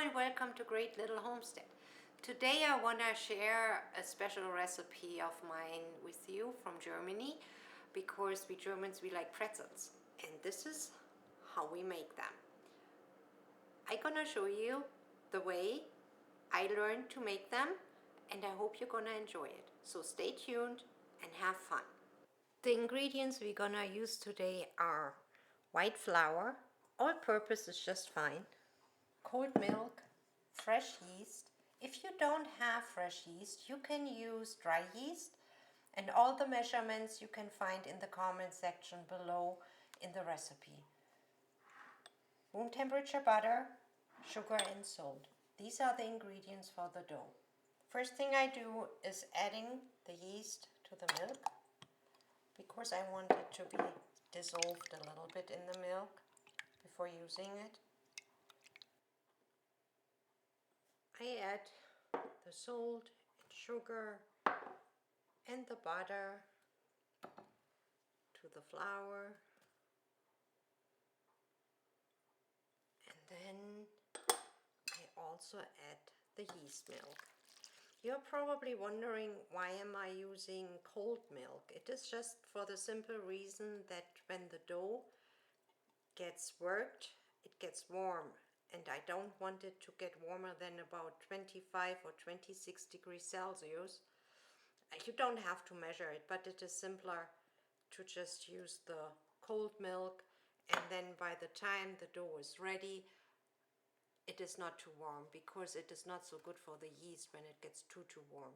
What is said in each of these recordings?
and welcome to Great Little Homestead. Today I want to share a special recipe of mine with you from Germany because we Germans, we like pretzels, and this is how we make them. I'm gonna show you the way I learned to make them, and I hope you're gonna enjoy it. So stay tuned and have fun. The ingredients we're gonna use today are white flour, all-purpose is just fine, cold milk, fresh yeast. If you don't have fresh yeast, you can use dry yeast, and all the measurements you can find in the comment section below in the recipe. Room temperature butter, sugar and salt. These are the ingredients for the dough. First thing I do is adding the yeast to the milk because I want it to be dissolved a little bit in the milk before using it. I add the salt and sugar and the butter to the flour, and then I also add the yeast milk. You're probably wondering, why am I using cold milk? It is just for the simple reason that when the dough gets worked, it gets warm, and I don't want it to get warmer than about 25 or 26 degrees Celsius. You don't have to measure it, but it is simpler to just use the cold milk, and then by the time the dough is ready, it is not too warm because it is not so good for the yeast when it gets too warm.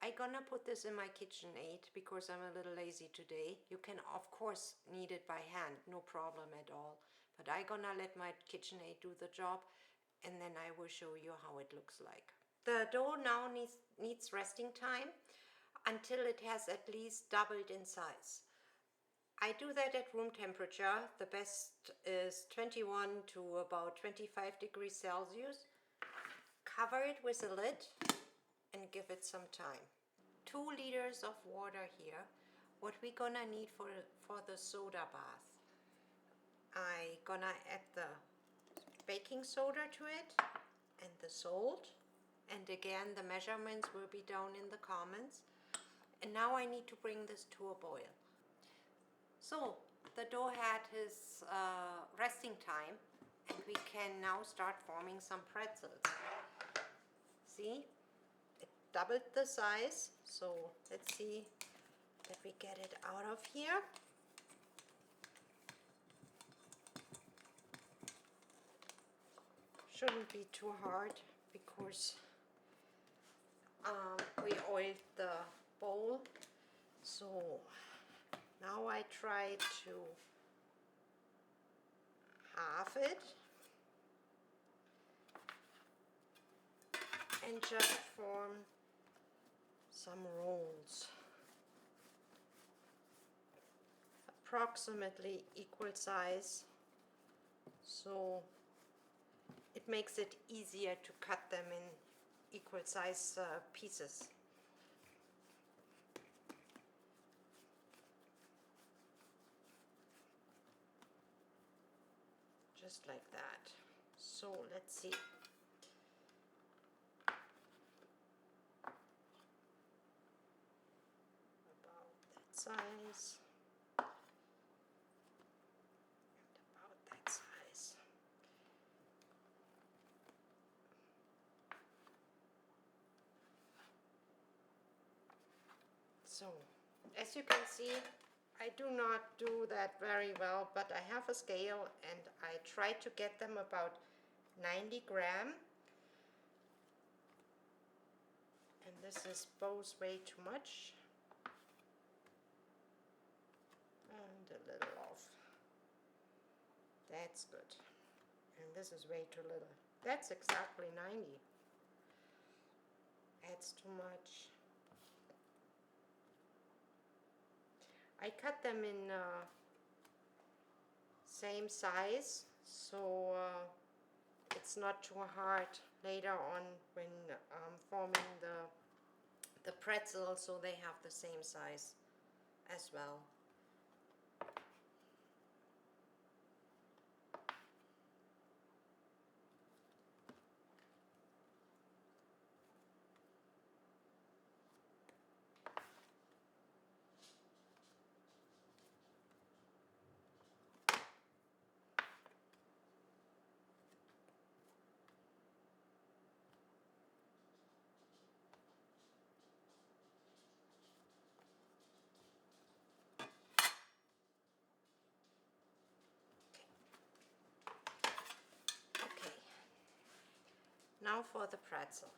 I'm gonna put this in my KitchenAid because I'm a little lazy today. You can of course knead it by hand, no problem at all, but I'm gonna let my KitchenAid do the job, and then I will show you how it looks like. The dough now needs resting time until it has at least doubled in size. I do that at room temperature. The best is 21 to about 25 degrees Celsius. Cover it with a lid and give it some time. 2 liters of water here. What we're gonna need for the soda bath. I'm gonna add the baking soda to it and the salt. And again, the measurements will be down in the comments. And now I need to bring this to a boil. So the dough had his resting time, and we can now start forming some pretzels. See, it doubled the size, so let's see that we get it out of here. Shouldn't be too hard because we oiled the bowl. So now I try to half it and just form some rolls, approximately equal size, so it makes it easier to cut them in equal size pieces. Just like that. So let's see. About that size. And about that size. So, as you can see, I do not do that very well, but I have a scale and I try to get them about 90 grams. And this is both way too much and a little off. That's good. And this is way too little. That's exactly 90. That's too much. I cut them in same size, so it's not too hard later on when forming the pretzel, so they have the same size as well. Now for the pretzel.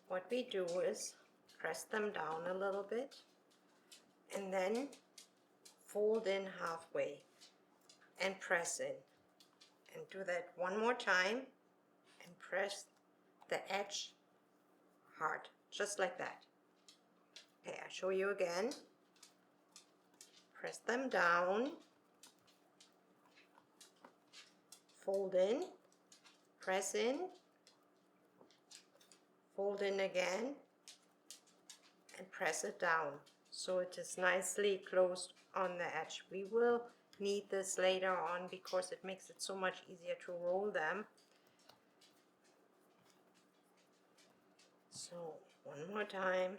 What we do is press them down a little bit and then fold in halfway and press in. And do that one more time and press the edge hard, just like that. Okay, I'll show you again. Press them down, fold in, press in, fold in again, and press it down so it is nicely closed on the edge. We will need this later on because it makes it so much easier to roll them. So one more time,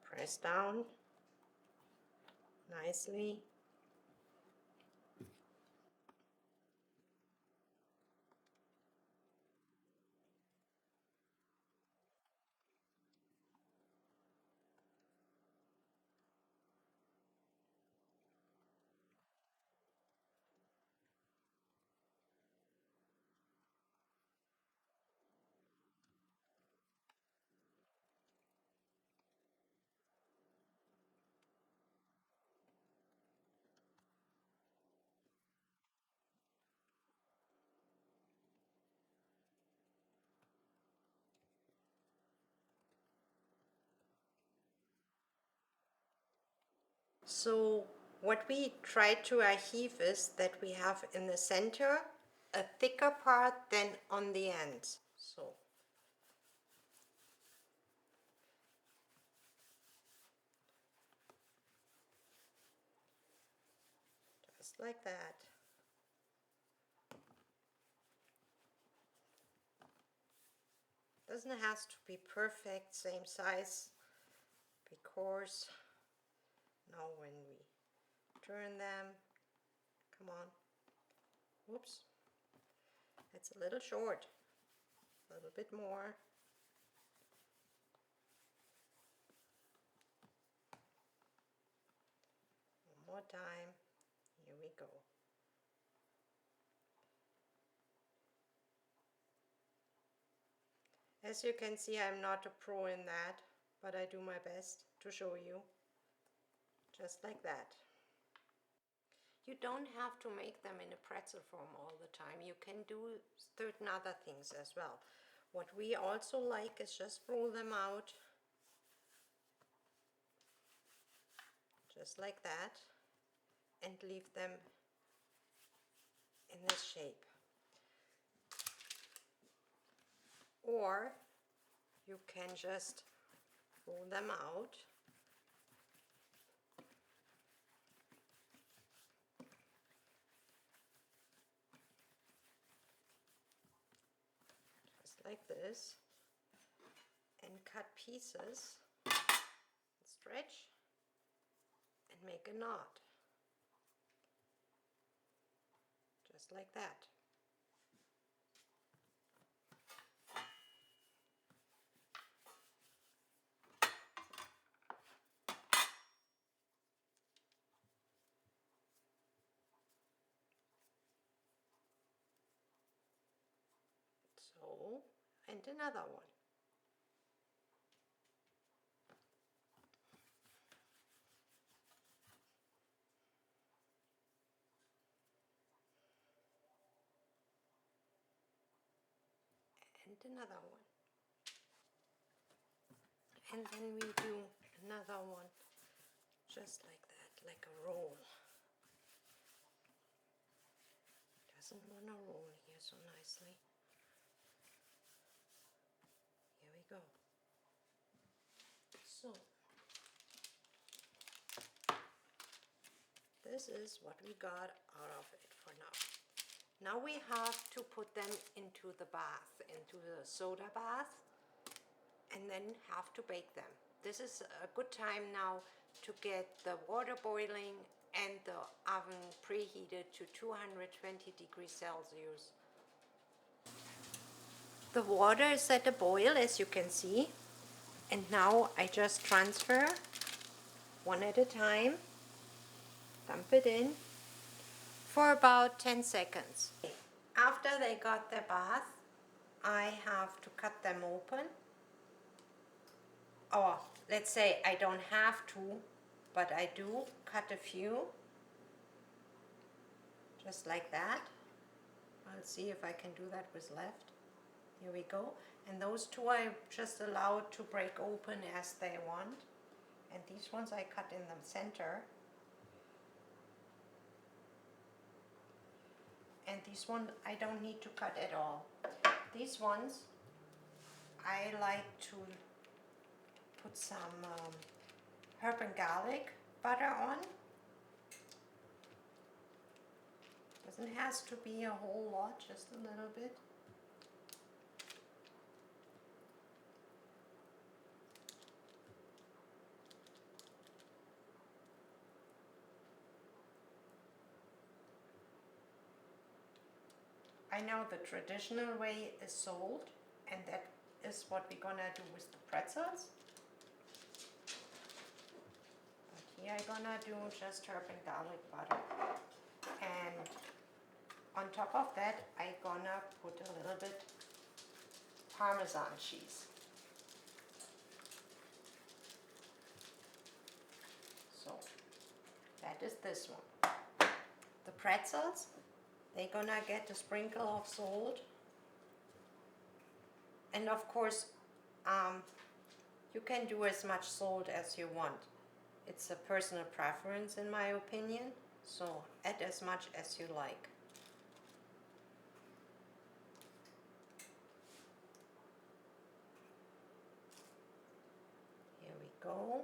press down nicely. So what we try to achieve is that we have in the center a thicker part than on the ends. So just like that. Doesn't have to be perfect, same size, because now when we turn them, come on, whoops, it's a little short, a little bit more. One more time, here we go. As you can see, I'm not a pro in that, but I do my best to show you, just like that. You don't have to make them in a pretzel form all the time. You can do certain other things as well. What we also like is just roll them out, just like that, and leave them in this shape. Or you can just roll them out just like this and cut pieces, stretch and make a knot, just like that. So, and another one. And another one. And then we do another one, just like that, like a roll. Doesn't want to roll here so nicely. Here we go. So, this is what we got out of it for now. Now we have to put them into the bath, into the soda bath, and then have to bake them. This is a good time now to get the water boiling and the oven preheated to 220 degrees Celsius. The water is at a boil, as you can see, and now I just transfer one at a time, dump it in for about 10 seconds. After they got their bath, I have to cut them open. Or let's say I don't have to, but I do cut a few. Just like that. I'll see if I can do that with left. Here we go. And those two I just allow to break open as they want. And these ones I cut in the center. And this one I don't need to cut at all. These ones I like to put some herb and garlic butter on. Doesn't have to be a whole lot, just a little bit. I know the traditional way is sold, and that is what we're gonna do with the pretzels. But here I'm gonna do just herb and garlic butter. And on top of that, I'm gonna put a little bit Parmesan cheese. So that is this one. The pretzels, they're gonna get a sprinkle of salt. And of course, you can do as much salt as you want. It's a personal preference in my opinion, so add as much as you like. Here we go.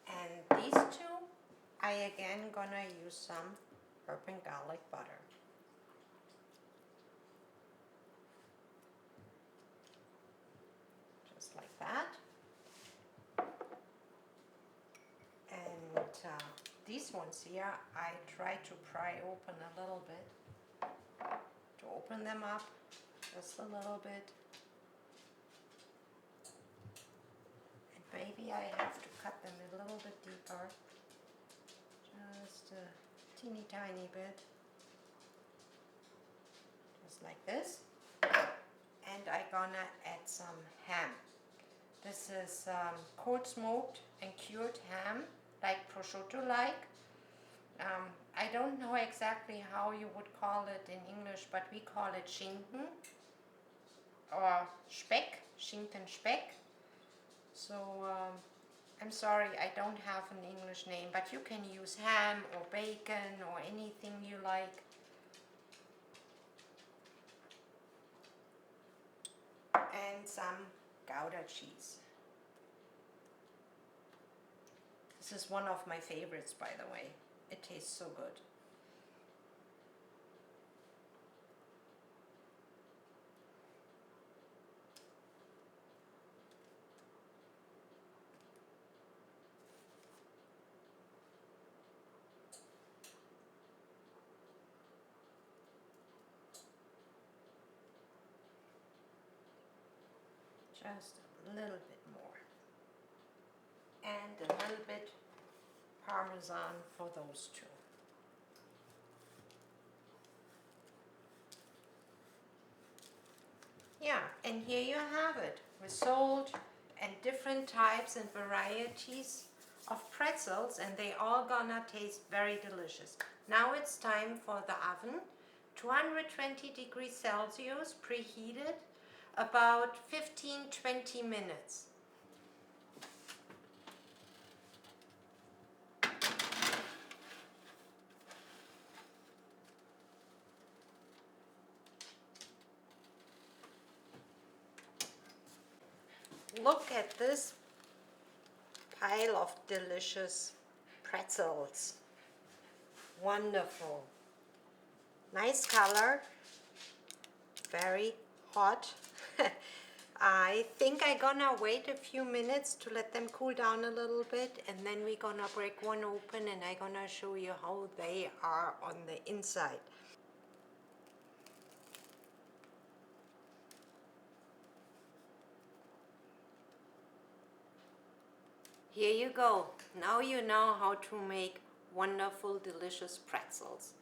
And these two, I again gonna use some herb and garlic butter. Just like that. And these ones here, I try to pry open a little bit. To open them up just a little bit. And maybe I have to cut them a little bit deeper. Just a teeny tiny bit. Just like this. And I'm gonna add some ham. This is cold smoked and cured ham, like prosciutto like. I don't know exactly how you would call it in English, but we call it Schinken or Speck, Schinken Speck. So I'm sorry, I don't have an English name, but you can use ham or bacon or anything you like. And some Gouda cheese. This is one of my favorites, by the way. It tastes so good. Just a little bit more. And a little bit Parmesan for those two. Yeah, and here you have it, with salt and different types and varieties of pretzels, and they all gonna taste very delicious. Now it's time for the oven. 220 degrees Celsius, preheated, about 15-20 minutes. Look at this pile of delicious pretzels. Wonderful. Nice color. Very hot. I think I'm gonna wait a few minutes to let them cool down a little bit, and then we're gonna break one open and I'm gonna show you how they are on the inside. Here you go. Now you know how to make wonderful, delicious pretzels.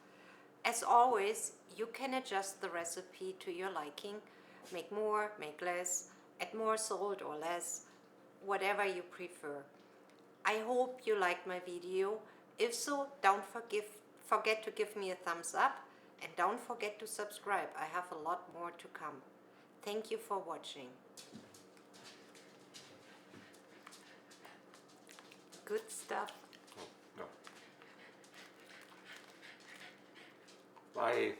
As always, you can adjust the recipe to your liking. Make more, make less, add more salt or less, whatever you prefer. I hope you liked my video. If so, don't forget to give me a thumbs up and don't forget to subscribe. I have a lot more to come. Thank you for watching. Good stuff. Oh, no. Bye.